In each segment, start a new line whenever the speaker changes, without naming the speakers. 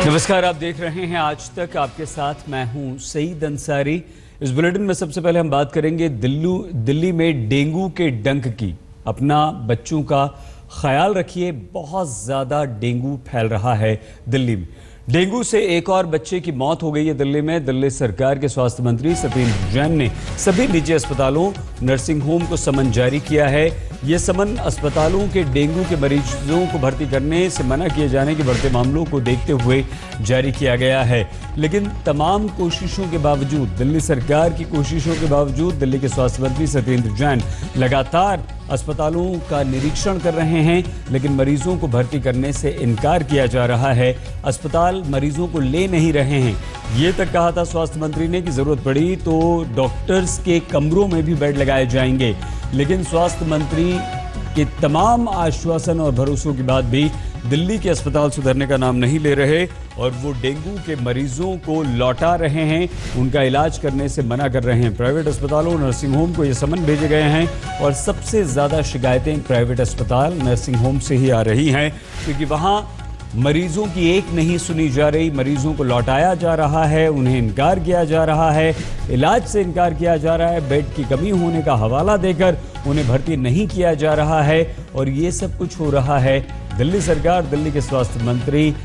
नमस्कार, आप देख रहे हैं आज तक। आपके साथ मैं हूं सईद अंसारी। इस बुलेटिन में सबसे पहले हम बात करेंगे दिल्ली में डेंगू के डंक की। अपना बच्चों का ख्याल रखिए, बहुत ज़्यादा डेंगू फैल रहा है दिल्ली में। डेंगू से एक और बच्चे की मौत हो गई है दिल्ली में। दिल्ली सरकार के स्वास्थ्य मंत्री सत्येंद्र जैन ने सभी निजी अस्पतालों, नर्सिंग होम को समन जारी किया है। ये समन अस्पतालों के डेंगू के मरीजों को भर्ती करने से मना किए जाने के बढ़ते मामलों को देखते हुए जारी किया गया है। लेकिन तमाम कोशिशों के बावजूद, दिल्ली सरकार की कोशिशों के बावजूद, दिल्ली के स्वास्थ्य मंत्री सत्येंद्र जैन लगातार अस्पतालों का निरीक्षण कर रहे हैं, लेकिन मरीजों को भर्ती करने से इनकार किया जा रहा है। अस्पताल मरीजों को ले नहीं रहे हैं। ये तक कहा था स्वास्थ्य मंत्री ने कि जरूरत पड़ी तो डॉक्टर्स के कमरों में भी बेड लगाए जाएंगे। लेकिन स्वास्थ्य मंत्री के तमाम आश्वासन और भरोसों के बाद भी दिल्ली के अस्पताल सुधरने का नाम नहीं ले रहे और वो डेंगू के मरीजों को लौटा रहे हैं, उनका इलाज करने से मना कर रहे हैं। प्राइवेट अस्पतालों, नर्सिंग होम को ये समन भेजे गए हैं और सबसे ज़्यादा शिकायतें प्राइवेट अस्पताल, नर्सिंग होम से ही आ रही हैं, क्योंकि वहाँ मरीजों की एक नहीं सुनी जा रही। मरीजों को लौटाया जा रहा है, उन्हें इनकार किया जा रहा है, इलाज से इनकार किया जा रहा है, बेड की कमी होने का हवाला देकर उन्हें भर्ती नहीं किया जा रहा है। और ये सब कुछ हो रहा है दिल्ली सरकार, दिल्ली के स्वास्थ्य मंत्री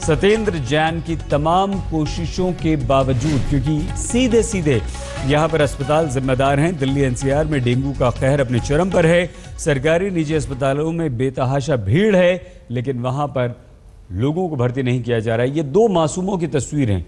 सत्येंद्र जैन की तमाम कोशिशों के बावजूद, क्योंकि सीधे सीधे यहाँ पर अस्पताल जिम्मेदार हैं। दिल्ली एनसीआर में डेंगू का कहर अपने चरम पर है। सरकारी निजी अस्पतालों में बेतहाशा भीड़ है, लेकिन वहाँ पर लोगों को भर्ती नहीं किया जा रहा है। ये दो मासूमों की तस्वीर हैं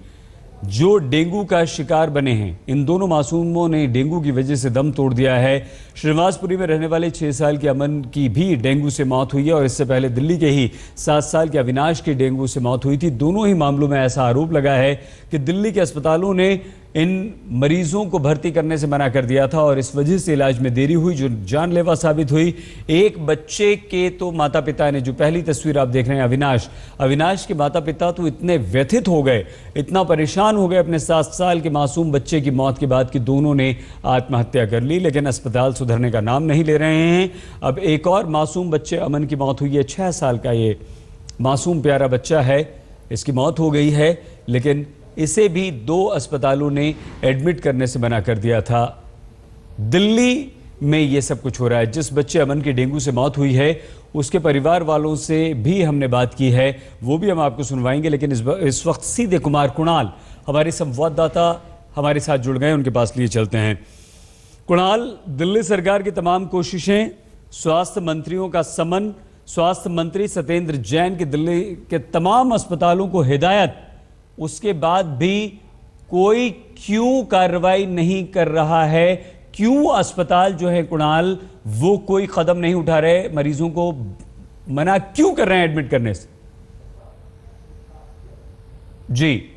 जो डेंगू का शिकार बने हैं। इन दोनों मासूमों ने डेंगू की वजह से दम तोड़ दिया है। श्रीनिवासपुरी में रहने वाले 6 साल के अमन की भी डेंगू से मौत हुई है और इससे पहले दिल्ली के ही 7 साल के अविनाश की डेंगू से मौत हुई थी। दोनों ही मामलों में ऐसा आरोप लगा है कि दिल्ली के अस्पतालों ने इन मरीजों को भर्ती करने से मना कर दिया था और इस वजह से इलाज में देरी हुई, जो जानलेवा साबित हुई। एक बच्चे के तो माता पिता ने, जो पहली तस्वीर आप देख रहे हैं अविनाश के माता पिता तो इतने व्यथित हो गए, इतना परेशान हो गए अपने 7 साल के मासूम बच्चे की मौत के बाद कि दोनों ने आत्महत्या कर ली। लेकिन अस्पताल सुधरने का नाम नहीं ले रहे हैं। अब एक और मासूम बच्चे अमन की मौत हुई है। 6 साल का ये मासूम प्यारा बच्चा है, इसकी मौत हो गई है, लेकिन इसे भी 2 अस्पतालों ने एडमिट करने से मना कर दिया था। दिल्ली में ये सब कुछ हो रहा है। जिस बच्चे अमन की डेंगू से मौत हुई है उसके परिवार वालों से भी हमने बात की है, वो भी हम आपको सुनवाएंगे। लेकिन इस वक्त सीधे कुमार कुणाल हमारे संवाददाता हमारे साथ जुड़ गए, उनके पास लिए चलते हैं। कुणाल, दिल्ली सरकार की तमाम कोशिशें, स्वास्थ्य मंत्रियों का समन, स्वास्थ्य मंत्री सत्येंद्र जैन की दिल्ली के तमाम अस्पतालों को हिदायत, उसके बाद भी कोई क्यों कार्रवाई नहीं कर रहा है? क्यों अस्पताल जो है कुणाल वो कोई कदम नहीं उठा रहे? मरीजों को मना क्यों कर रहे हैं एडमिट करने से? जी,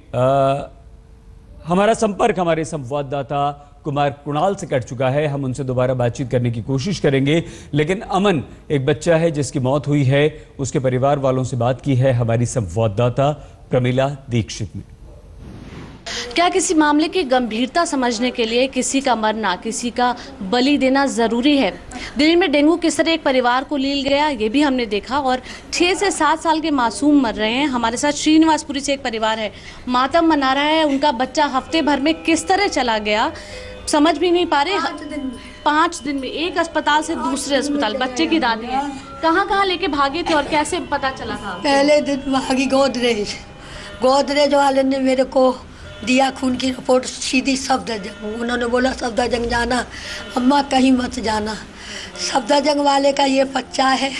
हमारा संपर्क हमारे संवाददाता कुमार कुणाल से कट चुका है। हम उनसे दोबारा बातचीत करने की कोशिश करेंगे। लेकिन अमन एक बच्चा है जिसकी मौत हुई है, उसके परिवार वालों से बात की है हमारी संवाददाता प्रमिला दीक्षित ने।
क्या किसी मामले की गंभीरता समझने के लिए किसी का मरना, किसी का बलि देना जरूरी है? दिल्ली में डेंगू किस तरह एक परिवार को लील गया ये भी हमने देखा और 6 से 7 साल के मासूम मर रहे हैं। हमारे साथ श्रीनिवासपुरी से एक परिवार है, मातम मना रहा है। उनका बच्चा हफ्ते भर में किस तरह चला गया समझ भी नहीं पा रहे। 5 दिन में एक अस्पताल से दूसरे अस्पताल। बच्चे की दादी है, कहाँ लेके भागे थे और कैसे पता चला था?
पहले दिन भागी गोदरेज वाले ने मेरे को दिया खून की रिपोर्ट सीधी सफदरजंग। उन्होंने बोला सफदरजंग जाना, अम्मा कहीं मत जाना। सफदरजंग वाले का ये बच्चा है,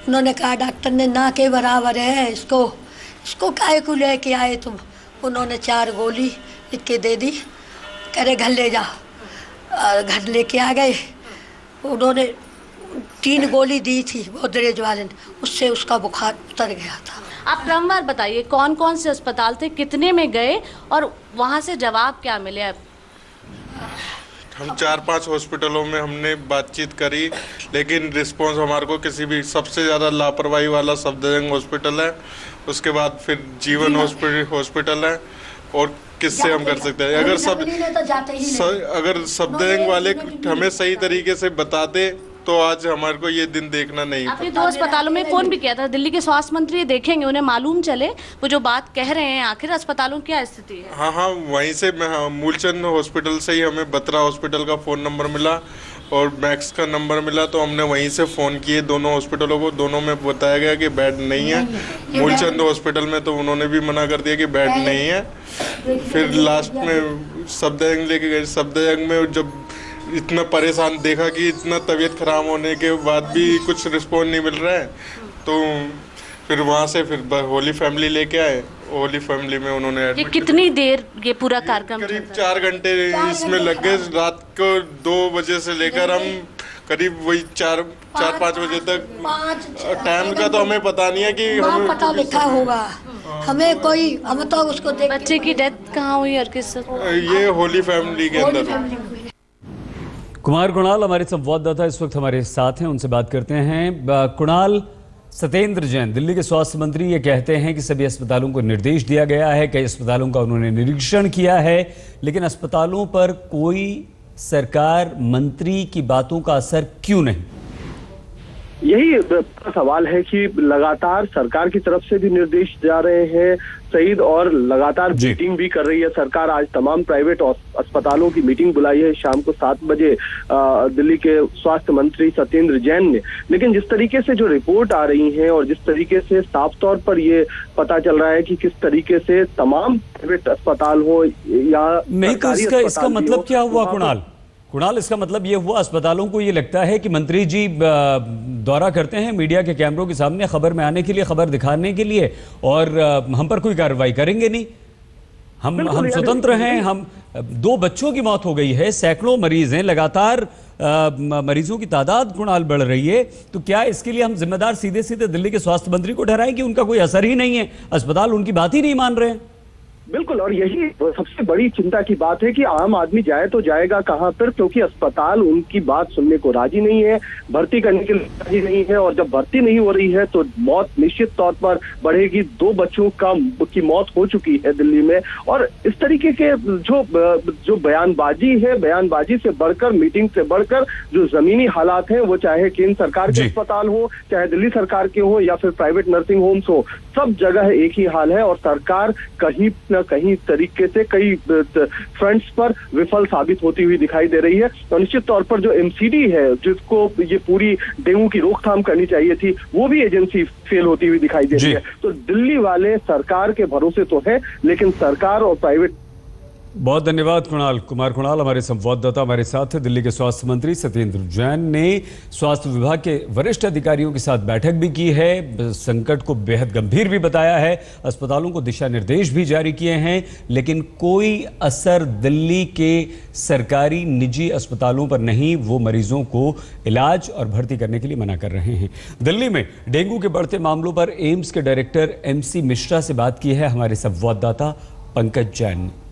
उन्होंने कहा डॉक्टर ने ना के बराबर है, इसको काहे को लेके आए तुम? उन्होंने 4 गोली लिख के दे दी, कह रहे घर ले जाओ। घर लेके आ गए। उन्होंने 3 गोली दी थी गोदरेज वाले ने, उससे उसका बुखार उतर गया था।
आप क्रमवार बताइए कौन कौन से अस्पताल थे, कितने में गए और वहाँ से जवाब क्या मिले?
हम 4-5 हॉस्पिटलों में हमने बातचीत करी, लेकिन रिस्पांस हमारे को किसी भी, सबसे ज़्यादा लापरवाही वाला सफदरजंग हॉस्पिटल है, उसके बाद फिर जीवन हॉस्पिटल है। और किससे हम कर सकते हैं? अगर सफदरजंग वाले हमें सही तरीके से बताते तो आज हमारे को ये दिन देखना नहीं था।
आपने 2 अस्पतालों में फोन भी किया था, दिल्ली के स्वास्थ्य मंत्री देखेंगे, उन्हें मालूम चले वो जो बात कह रहे हैं आखिर अस्पतालों की क्या स्थिति है।
हाँ, वहीं से मूलचंद हॉस्पिटल से ही हमें बत्रा हॉस्पिटल का फ़ोन नंबर मिला और मैक्स का नंबर मिला, तो हमने वहीं से फ़ोन किए दोनों हॉस्पिटलों को। दोनों में बताया गया कि बेड नहीं है। मूलचंद हॉस्पिटल में तो उन्होंने भी मना कर दिया कि बेड नहीं है। फिर लास्ट में सफदरजंग लेके गए। सफदरजंग में जब इतना परेशान देखा कि इतना तबीयत खराब होने के बाद भी कुछ रिस्पॉन्स नहीं मिल रहा है, तो फिर वहाँ से फिर होली फैमिली लेके आए। होली फैमिली में उन्होंने
ये
एडमिट
कितनी देर ये पूरा कार्यक्रम
करीब 4 घंटे इसमें लग गए। रात को 2 बजे से लेकर हम करीब वही 4-5 बजे तक। टाइम का तो हमें पता नहीं है कि हमें
पता लिखा होगा हमें कोई, हम तो उसको देख।
बच्चे की डेथ कहाँ हुई और किस
ये होली फैमिली के अंदर।
कुमार कुणाल हमारे संवाददाता इस वक्त हमारे साथ हैं, उनसे बात करते हैं। कुणाल, सत्येंद्र जैन दिल्ली के स्वास्थ्य मंत्री ये कहते हैं कि सभी अस्पतालों को निर्देश दिया गया है, कई अस्पतालों का उन्होंने निरीक्षण किया है, लेकिन अस्पतालों पर कोई सरकार मंत्री की बातों का असर क्यों नहीं?
यही सवाल है कि लगातार सरकार की तरफ से भी निर्देश जा रहे हैं सईद, और लगातार मीटिंग भी कर रही है सरकार। आज तमाम प्राइवेट अस्पतालों की मीटिंग बुलाई है शाम को 7 बजे दिल्ली के स्वास्थ्य मंत्री सत्येंद्र जैन ने। लेकिन जिस तरीके से जो रिपोर्ट आ रही है और जिस तरीके से साफ तौर पर ये पता चल रहा है कि किस तरीके से तमाम प्राइवेट अस्पताल हो या
नहीं, तो इसका मतलब क्या हुआ कुणाल, इसका मतलब ये हुआ अस्पतालों को ये लगता है कि मंत्री जी दौरा करते हैं मीडिया के कैमरों के सामने खबर में आने के लिए, खबर दिखाने के लिए, और हम पर कोई कार्रवाई करेंगे नहीं। हम स्वतंत्र हैं। हम 2 बच्चों की मौत हो गई है, सैकड़ों मरीज हैं, लगातार मरीजों की तादाद कुणाल बढ़ रही है, तो क्या इसके लिए हम जिम्मेदार सीधे सीधे दिल्ली के स्वास्थ्य मंत्री को ठहराएं कि उनका कोई असर ही नहीं है, अस्पताल उनकी बात ही नहीं मान रहे हैं?
बिल्कुल, और यही सबसे बड़ी चिंता की बात है कि आम आदमी जाए तो जाएगा कहां पर, क्योंकि अस्पताल उनकी बात सुनने को राजी नहीं है, भर्ती करने के लिए राजी नहीं है, और जब भर्ती नहीं हो रही है तो मौत निश्चित तौर पर बढ़ेगी। 2 बच्चों की मौत हो चुकी है दिल्ली में, और इस तरीके के जो बयानबाजी है, बयानबाजी से बढ़कर, मीटिंग से बढ़कर जो जमीनी हालात हैं, वो चाहे केंद्र सरकार के अस्पताल हो, चाहे दिल्ली सरकार के हो, या फिर प्राइवेट नर्सिंग होम्स हो, सब जगह एक ही हाल है। और सरकार कहीं कहीं तरीके से कई फ्रंट्स पर विफल साबित होती हुई दिखाई दे रही है। तो निश्चित तौर पर जो एमसीडी है, जिसको ये पूरी डेंगू की रोकथाम करनी चाहिए थी, वो भी एजेंसी फेल होती हुई दिखाई दे रही है। तो दिल्ली वाले सरकार के भरोसे तो है, लेकिन सरकार और प्राइवेट।
बहुत धन्यवाद कुमार कुणाल हमारे संवाददाता हमारे साथ थे। दिल्ली के स्वास्थ्य मंत्री सत्येंद्र जैन ने स्वास्थ्य विभाग के वरिष्ठ अधिकारियों के साथ बैठक भी की है, संकट को बेहद गंभीर भी बताया है, अस्पतालों को दिशा निर्देश भी जारी किए हैं, लेकिन कोई असर दिल्ली के सरकारी निजी अस्पतालों पर नहीं। वो मरीजों को इलाज और भर्ती करने के लिए मना कर रहे हैं। दिल्ली में डेंगू के बढ़ते मामलों पर एम्स के डायरेक्टर MC मिश्रा से बात की है हमारे संवाददाता पंकज जैन ने।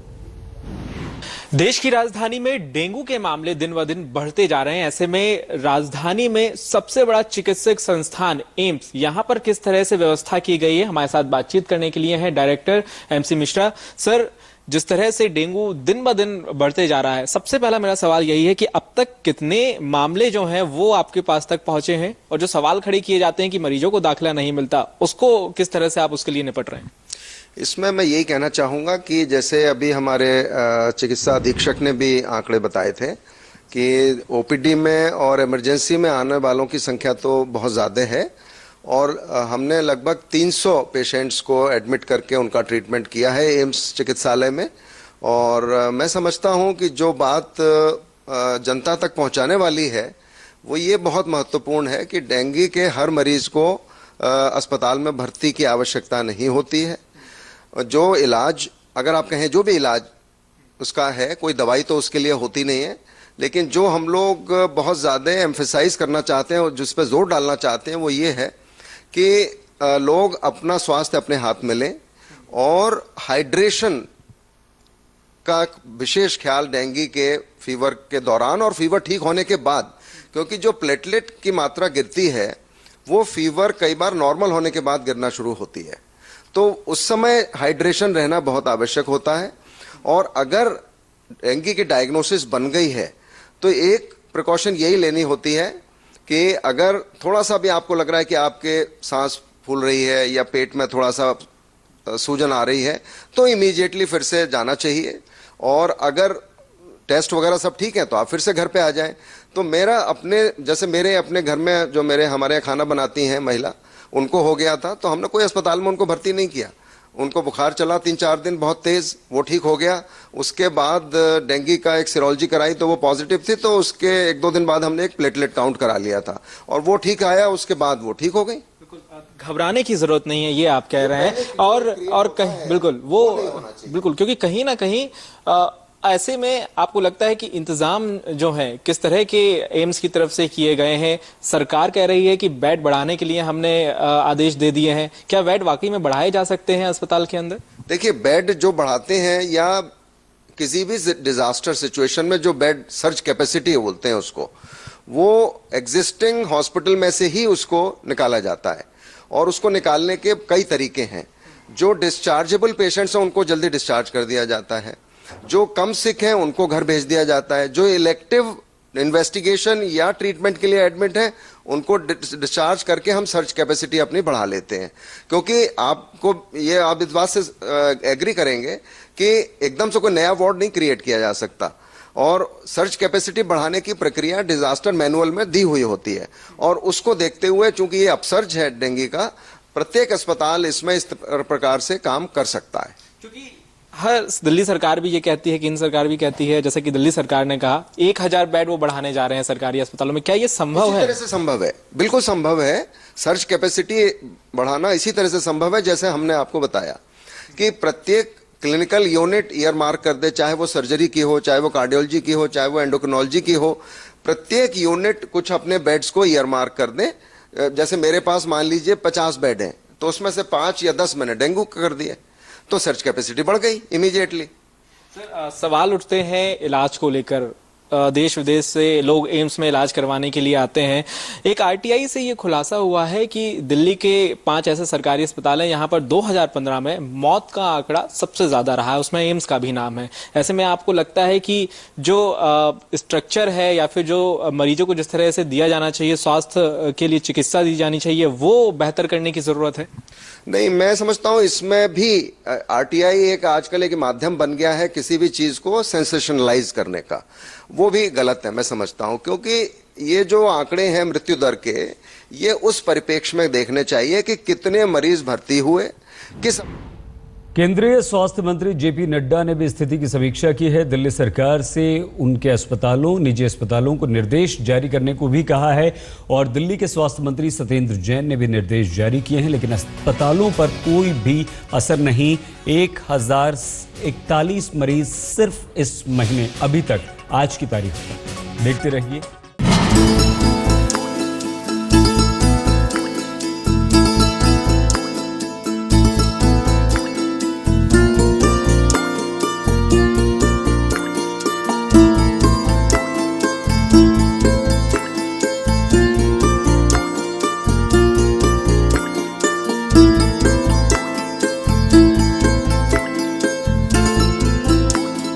देश की राजधानी में डेंगू के मामले दिन ब दिन बढ़ते जा रहे हैं। ऐसे में राजधानी में सबसे बड़ा चिकित्सक संस्थान एम्स, यहां पर किस तरह से व्यवस्था की गई है, हमारे साथ बातचीत करने के लिए हैं डायरेक्टर MC मिश्रा। सर, जिस तरह से डेंगू दिन ब दिन बढ़ते जा रहा है, सबसे पहला मेरा सवाल यही है कि अब तक कितने मामले जो हैं वो आपके पास तक पहुंचे हैं, और जो सवाल खड़े किए जाते हैं कि मरीजों को दाखिला नहीं मिलता, उसको किस तरह से आप उसके लिए निपट रहे हैं?
इसमें मैं यही कहना चाहूँगा कि जैसे अभी हमारे चिकित्सा अधीक्षक ने भी आंकड़े बताए थे कि OPD में और इमरजेंसी में आने वालों की संख्या तो बहुत ज़्यादा है, और हमने लगभग 300 पेशेंट्स को एडमिट करके उनका ट्रीटमेंट किया है एम्स चिकित्सालय में। और मैं समझता हूँ कि जो बात जनता तक पहुँचाने वाली है वो ये बहुत महत्वपूर्ण है कि डेंगू के हर मरीज को अस्पताल में भर्ती की आवश्यकता नहीं होती है। जो इलाज, अगर आप कहें जो भी इलाज उसका है, कोई दवाई तो उसके लिए होती नहीं है, लेकिन जो हम लोग बहुत ज़्यादा एम्फेसाइज करना चाहते हैं और जिस पर जोर डालना चाहते हैं वो ये है कि लोग अपना स्वास्थ्य अपने हाथ में लें, और हाइड्रेशन का विशेष ख्याल डेंगू के फीवर के दौरान और फीवर ठीक होने के बाद, क्योंकि जो प्लेटलेट की मात्रा गिरती है वो फीवर कई बार नॉर्मल होने के बाद गिरना शुरू होती है, तो उस समय हाइड्रेशन रहना बहुत आवश्यक होता है। और अगर डेंगू की डायग्नोसिस बन गई है तो एक प्रिकॉशन यही लेनी होती है कि अगर थोड़ा सा भी आपको लग रहा है कि आपके सांस फूल रही है या पेट में थोड़ा सा सूजन आ रही है तो इमीडिएटली फिर से जाना चाहिए, और अगर टेस्ट वगैरह सब ठीक है तो आप फिर से घर पे आ जाएं। तो मेरा मेरे अपने घर में जो हमारे यहाँ खाना बनाती हैं महिला, उनको हो गया था तो हमने कोई अस्पताल में उनको भर्ती नहीं किया। उनको बुखार चला 3-4 दिन बहुत तेज, वो ठीक हो गया। उसके बाद डेंगू का एक सीरोलॉजी कराई तो वो पॉजिटिव थी, तो उसके 1-2 दिन बाद हमने एक प्लेटलेट काउंट करा लिया था और वो ठीक आया। उसके बाद वो ठीक हो गई।
घबराने की जरूरत नहीं है, ये आप कह रहे हैं। और कहीं बिल्कुल क्योंकि कहीं ना कहीं ऐसे में आपको लगता है कि इंतजाम जो है किस तरह के एम्स की तरफ से किए गए हैं? सरकार कह रही है कि बेड बढ़ाने के लिए हमने आदेश दे दिए हैं। क्या बेड वाकई में बढ़ाए जा सकते हैं अस्पताल के अंदर?
देखिए, बेड जो बढ़ाते हैं या किसी भी डिजास्टर सिचुएशन में जो बेड सर्ज कैपेसिटी बोलते हैं उसको, वो एग्जिस्टिंग हॉस्पिटल में से ही उसको निकाला जाता है। और उसको निकालने के कई तरीके हैं। जो डिस्चार्जेबल पेशेंट्स हैं उनको जल्दी डिस्चार्ज कर दिया जाता है, जो कम सिक हैं उनको घर भेज दिया जाता है, जो इलेक्टिव इन्वेस्टिगेशन या ट्रीटमेंट के लिए एडमिट हैं उनको डिस्चार्ज करके हम सर्च कैपेसिटी अपनी बढ़ा लेते हैं। क्योंकि आप इस बात से एग्री करेंगे कि एकदम से कोई नया वार्ड नहीं क्रिएट किया जा सकता, और सर्च कैपेसिटी बढ़ाने की प्रक्रिया डिजास्टर मैनुअल में दी हुई होती है। और उसको देखते हुए, चूंकि ये अपसर्ज है डेंगू का, प्रत्येक अस्पताल इसमें इस प्रकार से काम कर सकता है।
क्योंकि दिल्ली सरकार भी ये कहती है, केंद्र सरकार भी कहती है, जैसे कि दिल्ली सरकार ने कहा 1000 बेड वो बढ़ाने जा रहे हैं सरकारी अस्पतालों में। क्या ये संभव है?
इसी तरह से संभव है, बिल्कुल संभव है। सर्च कैपेसिटी बढ़ाना इसी तरह से संभव है जैसे हमने आपको बताया कि प्रत्येक क्लिनिकल यूनिट ईयर मार्क कर दे, चाहे वो सर्जरी की हो, चाहे वो कार्डियोलॉजी की हो, चाहे वो एंडोक्रिनोलॉजी की हो। प्रत्येक यूनिट कुछ अपने बेड्स को ईयर मार्क कर दे। जैसे मेरे पास मान लीजिए 50 बेड हैं, तो उसमें से 5 या 10 मैंने डेंगू कर दिए, तो सर्च कैपेसिटी बढ़ गई इमीडिएटली।
सर, सवाल उठते हैं इलाज को लेकर। देश विदेश से लोग एम्स में इलाज करवाने के लिए आते हैं। एक आरटीआई से ये खुलासा हुआ है कि दिल्ली के 5 ऐसे सरकारी अस्पताल हैं, यहाँ पर 2015 में मौत का आंकड़ा सबसे ज्यादा रहा है, उसमें एम्स का भी नाम है। ऐसे में आपको लगता है कि जो स्ट्रक्चर है या फिर जो मरीजों को जिस तरह से दिया जाना चाहिए, स्वास्थ्य के लिए चिकित्सा दी जानी चाहिए, वो बेहतर करने की जरूरत है?
नहीं, मैं समझता हूं इसमें भी आरटीआई एक आजकल एक माध्यम बन गया है किसी भी चीज को सेंसेशनलाइज करने का। वो भी गलत है, मैं समझता हूं, क्योंकि ये जो आंकड़े हैं मृत्यु दर के, ये उस परिप्रेक्ष्य में देखने चाहिए कि कितने मरीज भर्ती हुए, किस।
केंद्रीय स्वास्थ्य मंत्री जेपी नड्डा ने भी स्थिति की समीक्षा की है। दिल्ली सरकार से उनके अस्पतालों, निजी अस्पतालों को निर्देश जारी करने को भी कहा है, और दिल्ली के स्वास्थ्य मंत्री सत्येंद्र जैन ने भी निर्देश जारी किए हैं, लेकिन अस्पतालों पर कोई भी असर नहीं। 1041 मरीज सिर्फ इस महीने, अभी तक आज की तारीख तक। देखते रहिए।